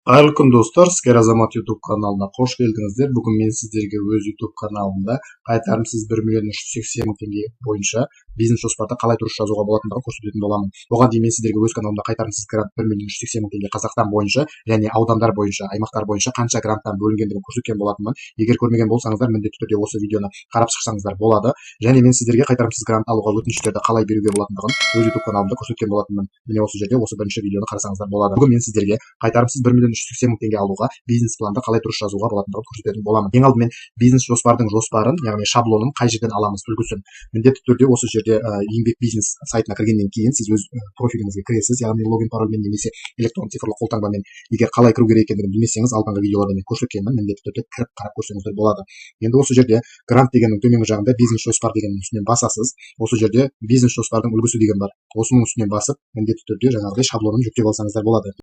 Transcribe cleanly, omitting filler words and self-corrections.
Қайырлы күн достар, Іскер Азамат YouTube каналына қош келдіңіздер. Бүгін мен сіздерге өз YouTube каналымда қайтарымсыз 1.380.000 теңге бойынша бизнес жоспарда қалай дұрыс жазуға болатындығын көрсететін боламын. Оған дейін мен сіздерге өз каналымда қайтарымсыз грант 1.380.000 теңге Қазақстан бойынша және аудандар бойынша, аймақтар бойынша қанша гранттан бөлінгендігін көрсеткен болатынмын. Егер көрмеген болсаңыздар, міндетті түрде осы видеоны қарап шықсаңыздар болады. Және мен сіздерге қайтарымсыз грант алуға өтініштерді қалай беруге болатындығын өз YouTube каналымда көрсеткен болатынмын. Міне осы жерде осы бірінші видеоны қарасаңыздар болады. Бүгін мен сіздерге қайтарымсыз 1.380.000 теңге алуға бизнес планды қалай дұрыс жазуға болатындығын көрсететін боламын. Ең алдымен бизнес жоспардың жоспарын, яғни шаблонын қай жерден аламыз үлгісін. Міндетті түрде осы жерде еңбек бизнес сайтына кіргеннен кейін сіз өз профиліңізге кіресіз, яғни логин парольмен немесе электронды цифрлы қолтаңбамен. Егер қалай кіру керек екендігін білмесеңіз, алдыңғы видеоларда мен көрсеткенмін, міндетті түрде кіріп қарап көрсеңіздер болады. Енді осы жерде грант дегеннің төменгі жағында бизнес жоспар дегеннің үстінен басасыз. Осы жерде бизнес жоспардың үлгісі деген бар. Осының үстінен басып, міндетті түрде жаңағыдай шаблонын жүктеп алсаңыздар болады.